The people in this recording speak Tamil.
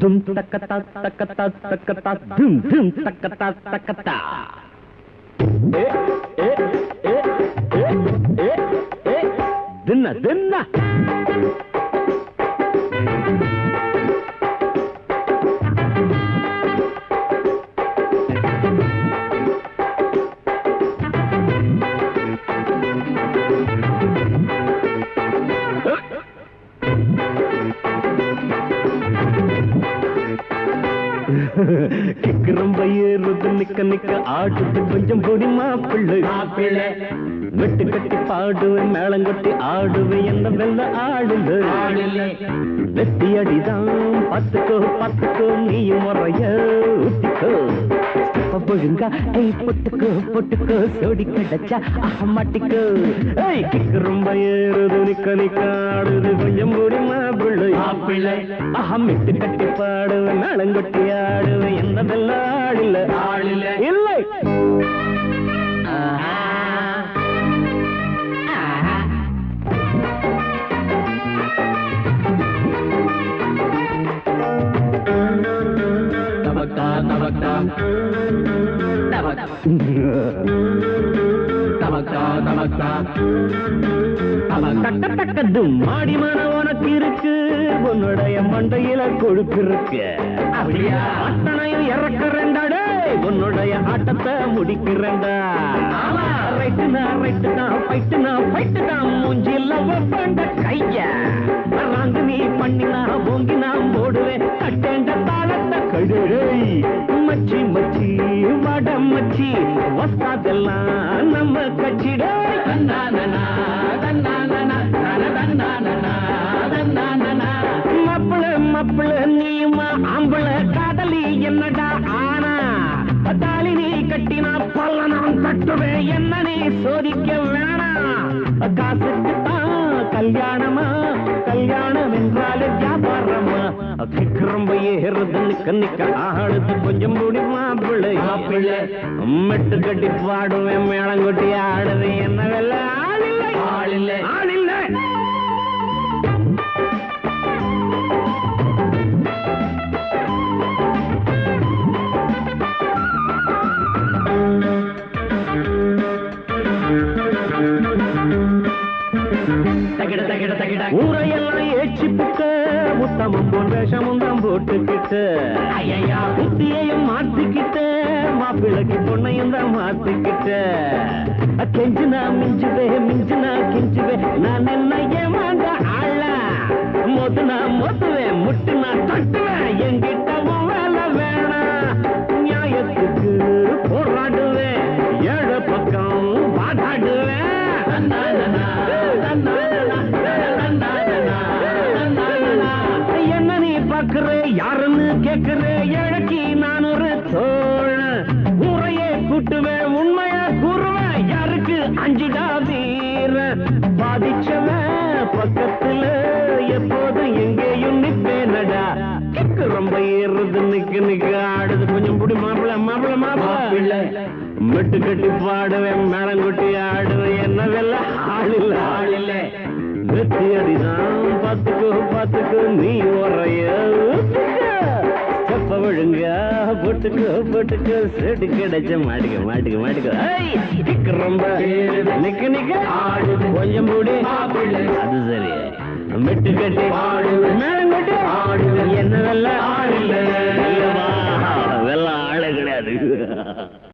தும் தக்கத்தா தக்கத்தா தக்கத்தா தும் தும் தக்கத்தா தக்கத்தா. தின்ன தின்ன கிக்கிறம்ப ஏறுது நிக்க நிக்க ஆடுது கொஞ்சம் பொடி மாப்பிள்ளை மாப்பிள்ளை. வெட்டு கட்டி பாடுவேன் மேளங்கட்டி ஆடுவேன் என்ன வெல்ல ஆடுல ஆடுல. வெட்டி அடிதான் பத்துக்கோ பத்துக்கோ நீயும் முறைய ஊத்திக்கோ. பொழுங்கா பொட்டுக்கோ பொட்டுக்கோ சோடி கிடைச்சா மாட்டிக்கோ. கிக்கிறம்ப ஏறுது நிக்க நிக்க ஆடுது கொஞ்சம் பொடி மாப்பிள்ளை மாப்பிள்ளை. மிட்டு கட்டி பாடுவேன் மேளங்கட்டி ஆடுவேன் என்ன வெல்ல ஆடில்ல ஆடில்ல இல்லை. மாடி மன உனக்கு இருக்கு உன்னுடைய மண்டையில கொழுப்பு இருக்கு. அத்தனையும் இறக்குறேன்டாடே உன்னுடைய ஆட்டத்தை முடிக்கிறேன்டா. ரைட்டுனா ரைட்டுனா ஃபைட்டுனா ஃபைட்டுனா மூஞ்சில வப்பண்ட கைய ராங்கு நீ பண்ணினா பொங்கினா போடுவேன் கட்டேண்ட தாளத்தை கழுழை. மச்சி மச்சி வட மச்சி வஸ்தாதெல்லாம் நம்ம கட்சிட. மாப்பிள மாப்பிள நீயுமா ஆம்பள காதலி என்னடா ஆனா தாலி நீ கட்டினா பல்ல நான் கட்டுவேன் என்ன நீ சோதிக்க வேணாம். காசுக்கு தான் கல்யாணமா கல்யாணம் என்றாலே வியாபாரமா. கிக்கிறம்ப ஏறுது நிக்க நிக்க ஆடுது கொஞ்சம் பொடி மாப்பிள்ளை மாப்பிள்ளை. மெட்டு கட்டி பாடுவேன் மேளங்கொட்டி ஆடுவேன் என்ன வெல்ல ஆளில்லை ஆளில்லை ஆளில்லை. ஊரையெல்லாம் ஏச்சி புக்க உத்தமம் போன் வேஷமும் தான் போட்டுக்கிட்டு புத்தியையும் மாத்திக்கிட்டு மாப்பிள்ளைக்கு பொண்ணையும் தான் மாத்திக்கிட்டு. கெஞ்சுனா மிஞ்சுவே மிஞ்சுனா கெஞ்சுவே நான் என்ன ஏமாந்த ஆள. மொதுனா மொத்துவேன் முட்டுனா தட்டுவேன் என்கிட்டவும் வேலை வேணாம். நியாயத்துக்கு போராடுவேன் ஏழு பக்கம் வாதாடுவேன். என்ன நீ பாக்குற யாருன்னு கேக்குற ஏழைக்கு நான் ஒரு தோழ. முறையே கூட்டுவேன் உண்மையா கூறுவேன் யாருக்கு அஞ்சுடா வீர. பாதிச்சவன் பக்கத்துல எப்போது எங்கேயும் நிப்பேனடா. கிக்கு ரொம்ப ஏறுது நிக்க நிக்க ஆடுது கொஞ்சம் புடி மாப்பிள்ள மாப்பிள்ள மாப்பிள்ள. மெட்டு கட்டி பாடுவேன் மேளங்கொட்டி ஆடுவேன் என்ன வெல்ல ஆளில்ல ஆளில்ல. வெத்தி அடிதான் பாத்துக்கோ பாத்துக்கோ நீ உரைய செப்ப விழுங்க போட்டுக்கோ போட்டுக்கோ செடி கிடைச்ச மாட்டுக்க மாட்டுக்க மாட்டுக்க. ரொம்ப நிக்க நிக்க ஆடுது கொஞ்சம் கூடி அது சரி. மெட்டு கட்டி மேளங்கொட்டி என்ன வெல்ல ஆளில்ல வெல்ல ஆளு கிடையாது.